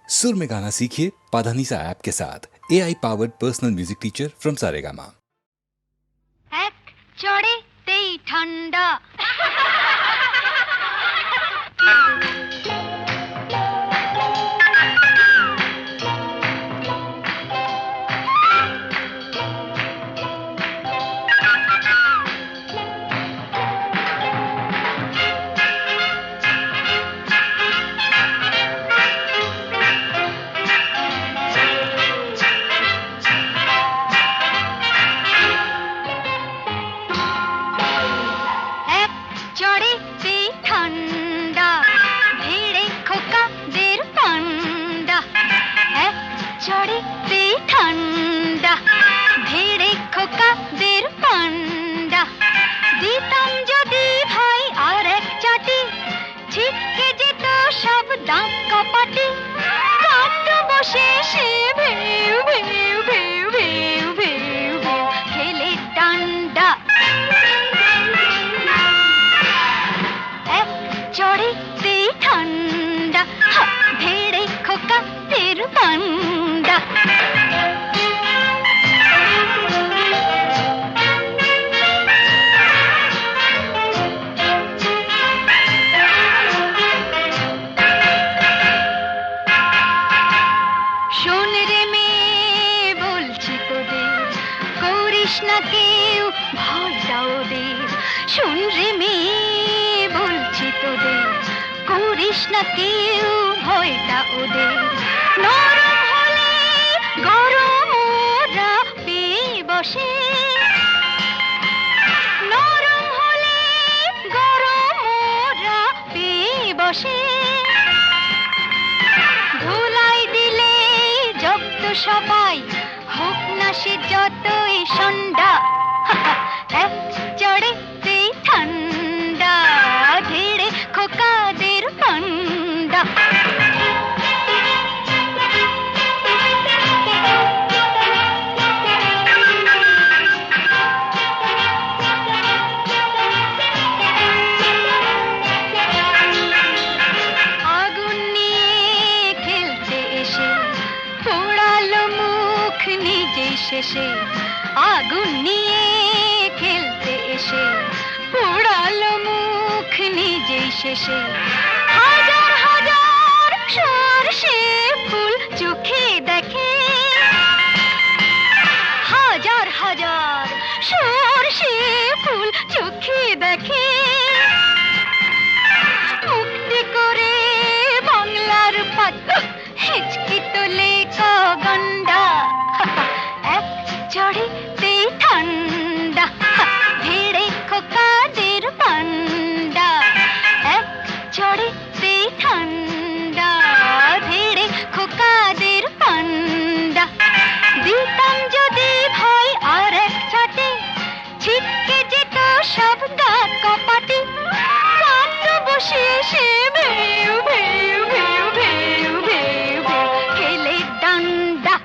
सुर में गाना सीखिए पाधानीसा ऐप के साथ। AI powered personal music teacher from Saregama. এক চড়েতেই ঠান্ডা দিতাম যদি ভাই আর এক চাটি ছিটকে যেত সব দাঁত কপাটি কাটতো বসে সে ভেউ ভেউ ভেউ ভেউ ভেউ ভেউ খেলে ডান্ডা এক চড়েতেই ঠান্ডা ভেড়ে খোকা তের পান্ডা না কেউ ভয়টা ওদের শোন রে মেয়ে বলছি তোদের করিস না কেউ ভয়টা ওদের নরম হলে গরম ওরা পেয়ে বসে নরম হলে গরম ওরা পেয়ে বসে ধুলাই দিলে জব্দ সবাই হোক না সে যতই সন্ধ্যা এক চড়েতেই ঠান্ডা ধীরে খোকাদের পান্ডা আগুন নিয়ে খেলতে এসে পোড়ালো মুখ নিজেই শেষে আগুন নিয়ে খেলতে এসে পোড়ালো মুখ নিজেই শেষে হাজার হাজার সরষে ফুল চোখে দেখে হাজার হাজার সরষে ফুল চোখে দেখে মুক্তি করে বাংলার পাত হিচকি তোলে গন্ডা এক চড়েতেই ঠান্ডা ভেড়ে খোকাদের পান্ডা এক চড়েতেই ঠান্ডা ভেড়ে খোকাদের পান্ডা দিতাম যদি ভাই আর এক চাটে ছিটকে যেত সব দাঁত কপাটি কাটতো বসে সে ভেউ ভেউ ভেউ ভেউ ভেউ ভেউ খেলে ডান্ডা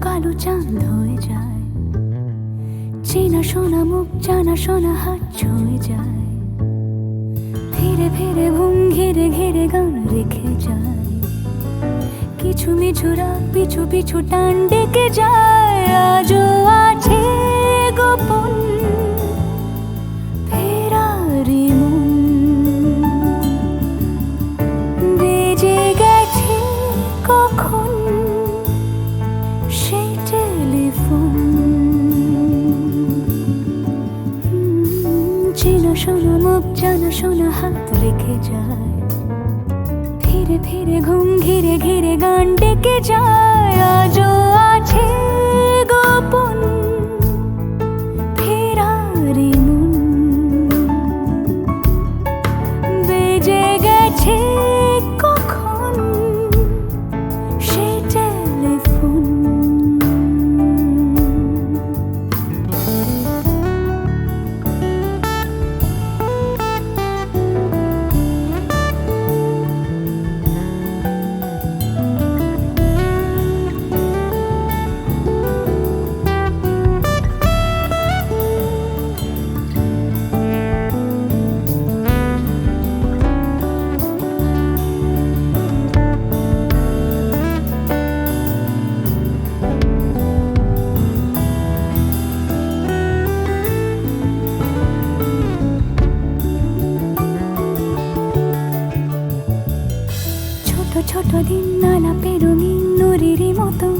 কালো চাঁদ হয়ে যায়, চেনা শোনা মুখ জানা শোনা হাত ছুঁয়ে যায়, ধীরে ধীরে ঘুম ঘিরে ঘিরে গান রেখে যায়, কিছু মিছু রাত পিছু পিছু টান ডেকে যায়। আজও আছে গোপন ফেরারি মন বেজে গেছে কখন সেই টেলিফোন চেনা শোনা মুখ জানা শোনা হাত রেখে যায় ফিরে ফিরে ঘুম ঘিরে ঘিরে গান ডেকে যায় আজও আছে গোপন ফেরারি মন বেজে গেছে কখন সেই টেলিফোন ছোট ছোট দিন আলাপে রঙিন নুরির মতন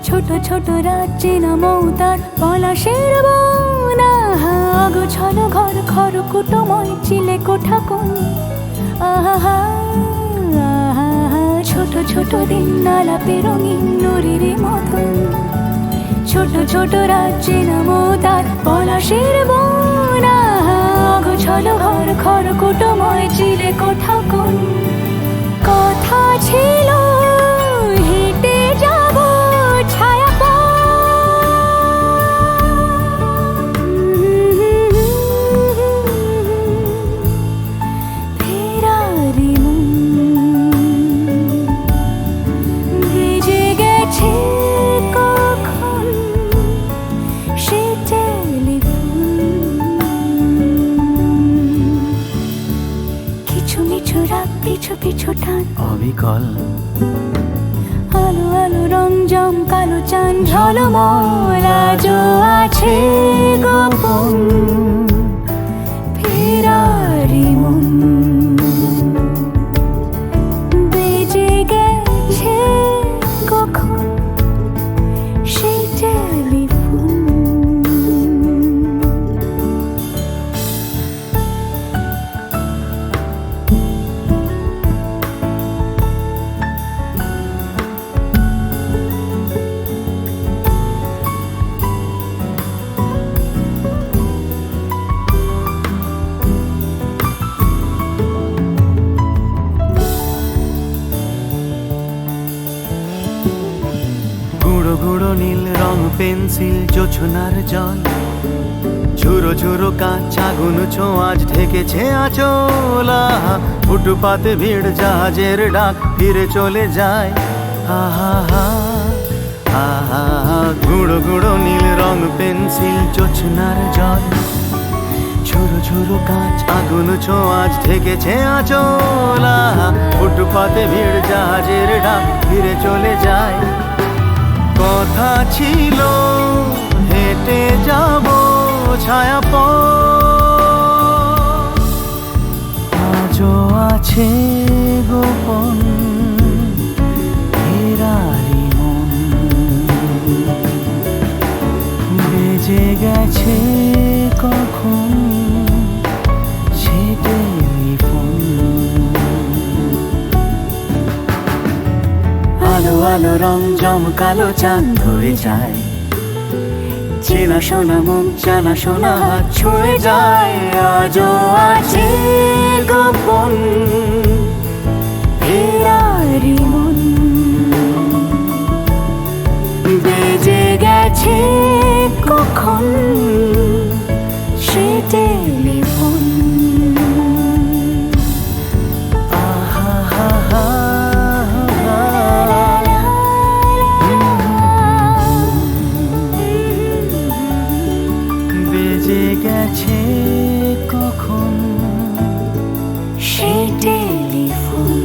ছোট ছোট রাজ্যে নামতার পলাশের বনা গোছানো ঘর খর কুটময় চিলে কোঠা কোন আহা ছোট ছোট দিন আলাপে রঙিন নুরির মতন ছোট ছোট রাজ্যে নামতার পলাশের বনা গোছানো ঘর খর কুটময় চিলে কোঠা কোন কথা ছিল হেঁটে যাব ছায়া ফেরারি মন ভেজে গেছে কখন সে টেলিফোন কিছু মিছু রাত পিছু পিছু টান অবিকল আলো আলো রং জম কালো চান ঝলমল আজও আছে গোপন ফেরারি মন বেজে গেছে কখন সেই টেলিফোন গুঁড়ো গুঁড়ো নীল রং পেন্সিল জোছনার জল ঝুরো ঝুরো কাঁচ আগুন ছোঁয়াজ ঢেকেছে আচলা ফুটপাতে ভিড় জাহাজের ডাক ফিরে চলে যায় আহা হা আহা গুঁড়ো গুঁড়ো নীল রং পেন্সিল জোছনার জল ঝুরো ঝুরো কাঁচ আগুন ছোঁয়াজ ঢেকেছে আচলা ফুটপাতে ভিড় জাহাজের ডাক ফিরে চলে যায় কথা ছিল হেঁটে যাব ছায়া আজও আছে গোপন ফেরারি মন বেজে গেছে কখন সে টেলিফোন আলো আলো রং জমকালো চাঁদ ধরে যায় চেনা শোনা মুখ জানা শোনা হাত ছুঁয়ে যায় আজও আছে গোপন ফেরারি মন বেজে গেছে কখন সে টেলিফোন আহা হা হা বেজে গেছে কখন সে টেলিফোন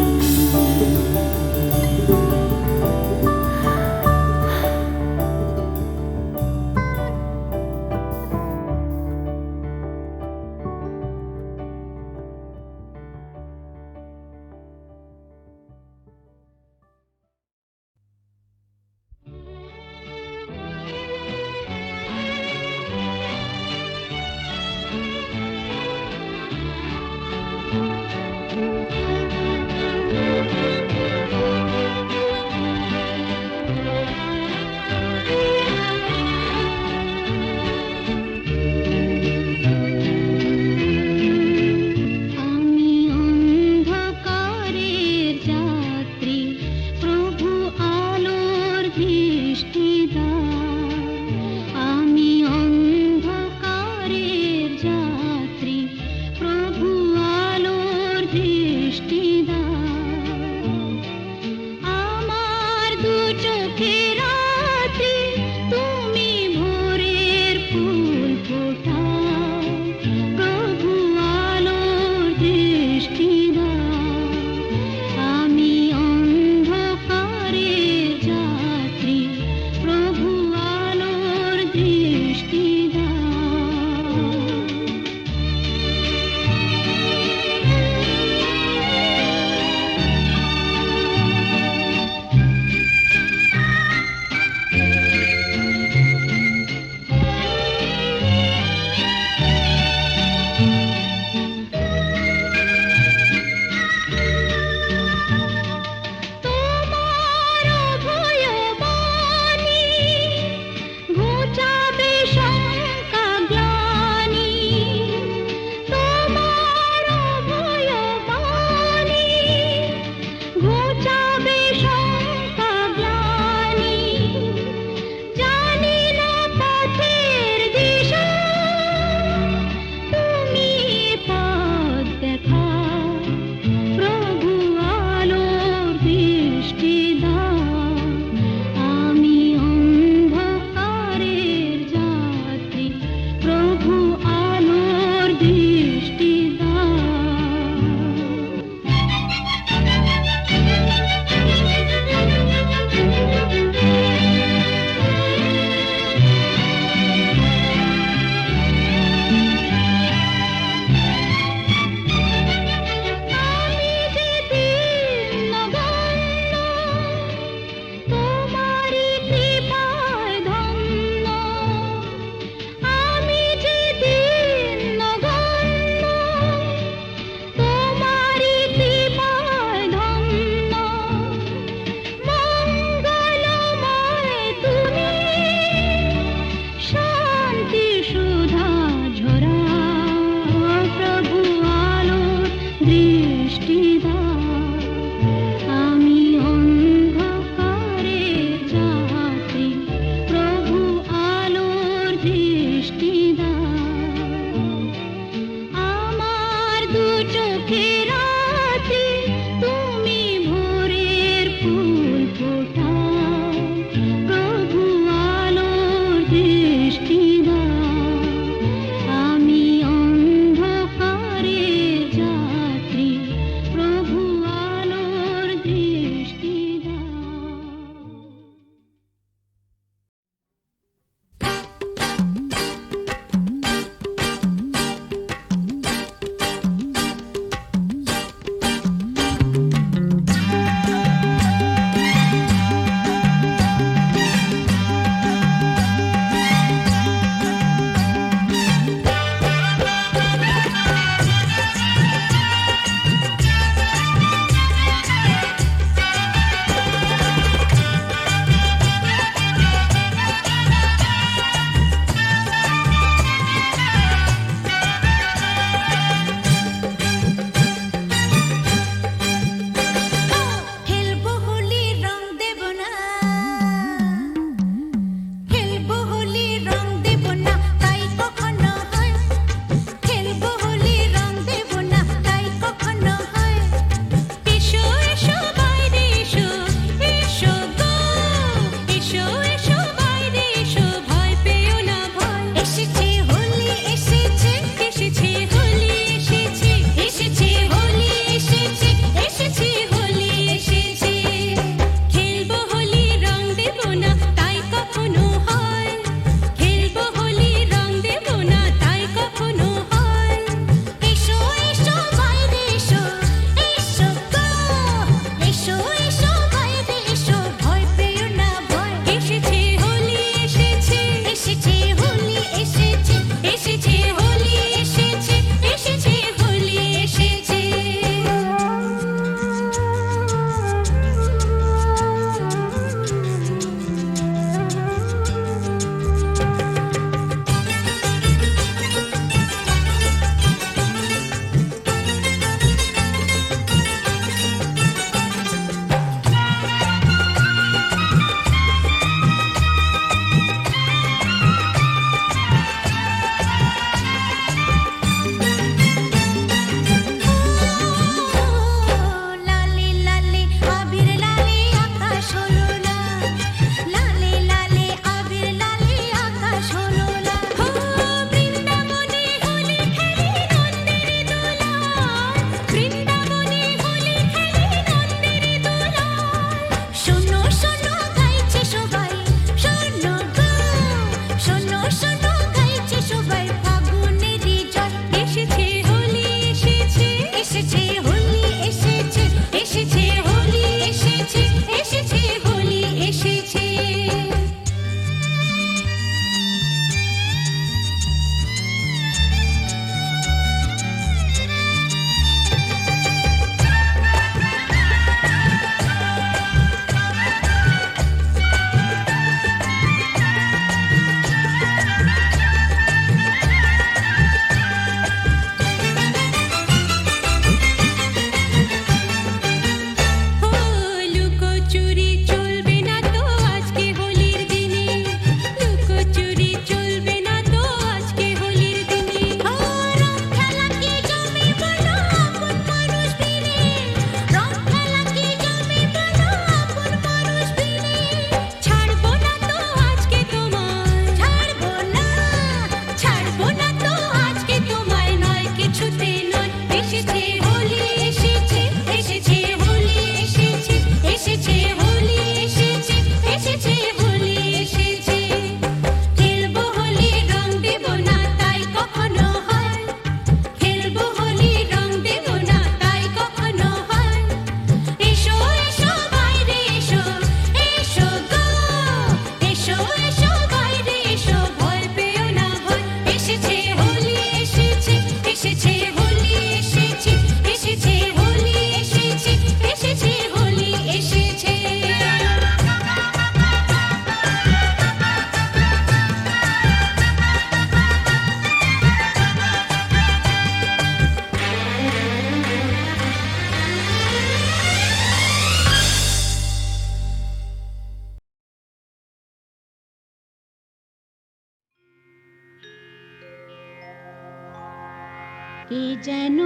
কে যেন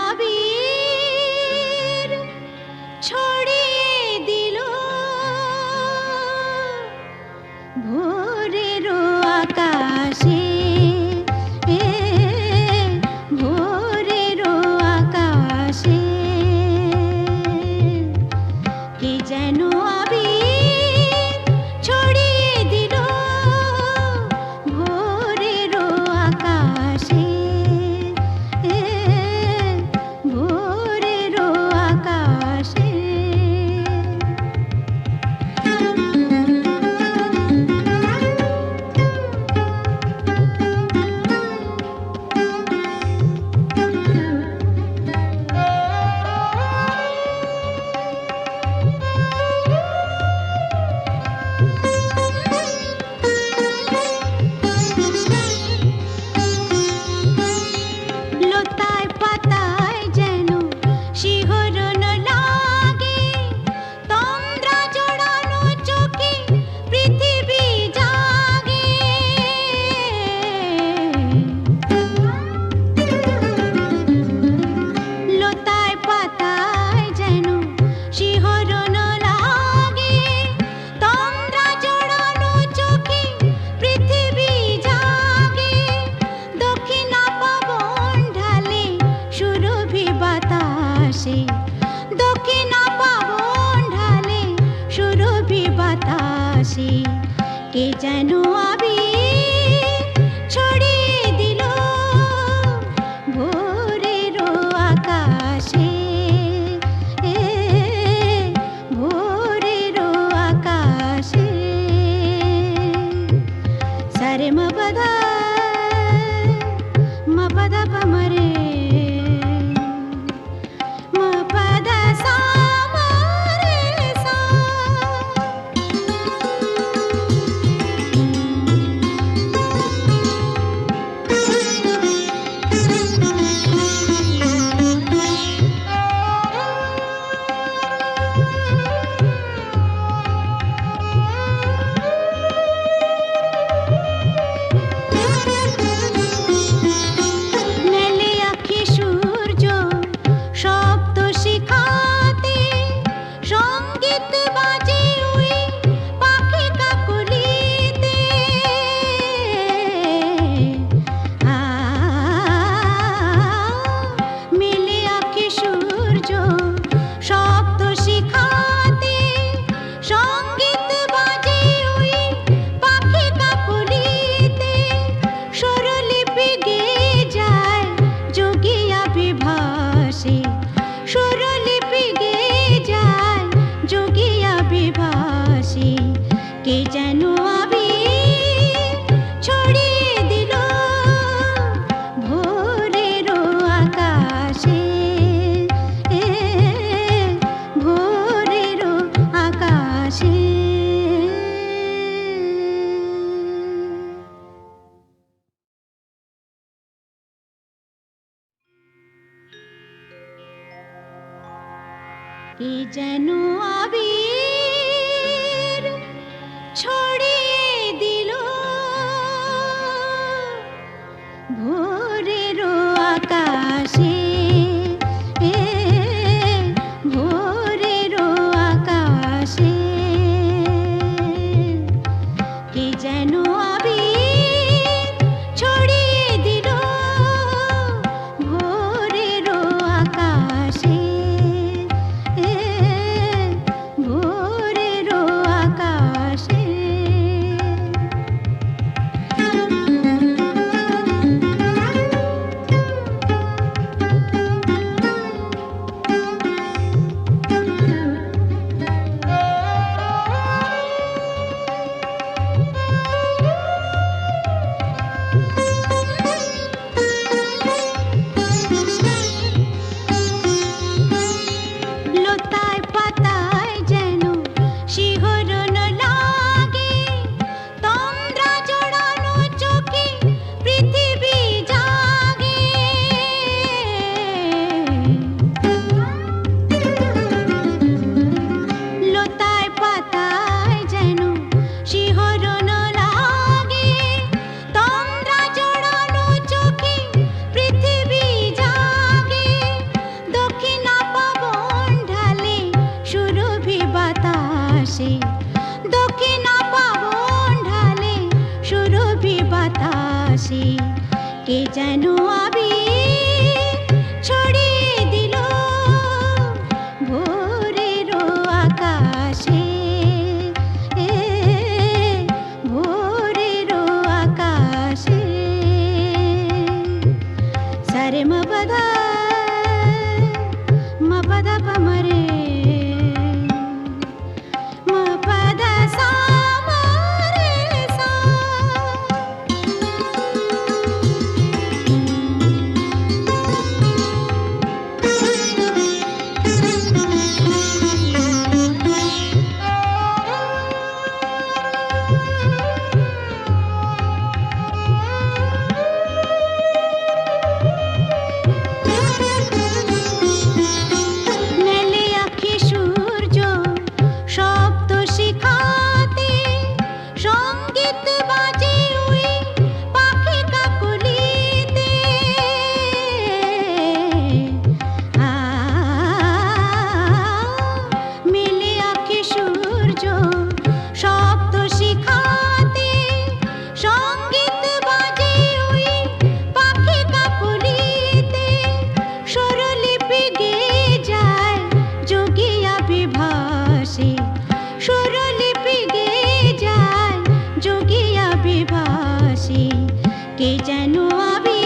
আবির ছড়িয়ে দিল ভোরের আকাশে, ভোরের আকাশে কে যেন আবির ছড়িয়ে দিল ভোরের আকাশে, ভোরের আকাশে। লতায় পাতায় যেন শিহরণ লাগে, তন্দ্রা জড়ানো চোখে পৃথিবী জাগে। লতায় পাতায় যেন শিহরণ লাগে, তন্দ্রা জড়ানো চোখে পৃথিবী জাগে। দক্ষিণা পবন ঢালে সুরভি বাতাসে, দক্ষিণা পবন ঢালে সুরভি বাতাসে কে যেন আবির ছড়িয়ে দিল ভোরের আকাশে, ভোরের আকাশে। সারে মপদা মপদা পমরে মপদা সা মরে সা। মেলে আঁখি সূর্য শব্দ শিখাতে, সঙ্গীত বাজে ওই পাখি কাকলিতে। মেলে আঁখি সূর্য শব্দ শিখাতে, সঙ্গীত বাজে ওই পাখি কাকলিতে। স্বরলিপি গেয়ে যায় যোগিয়া বিভাসে, স্বরলিপি গেয়ে যায় যোগিয়া বিভাসে কে যেন আবির ছড়িয়ে দিল ভোরের আকাশে, ভোরের আকাশে। কে যেন আবির ছড়িয়ে দিল ভোরের আকাশে, ভোরের আকাশে কে যেন আবির ছড়িয়ে দিল ভোরের আকাশে, ভোরের আকাশে। আকাশে কে যেন আবির ছড়িয়ে দিল ভোরেরও আকাশে, ভোরেরও আকাশে। সারে মপদা মপদা পমরে মপদা সা মরে সা। মেলে আঁখি সূর্য শব্দ শিখাতে, সঙ্গীত বাজে ওই পাখি কাকলিতে। মেলে আঁখি সূর্য শব্দ শিখাতে, সঙ্গীত বাজে ওই পাখি কাকলিতে। স্বরলিপি গেয়ে যায় যোগিয়া বিভাসে, স্বরলিপি গেয়ে যায় যোগিয়া বিভাসে। কে যেন আবি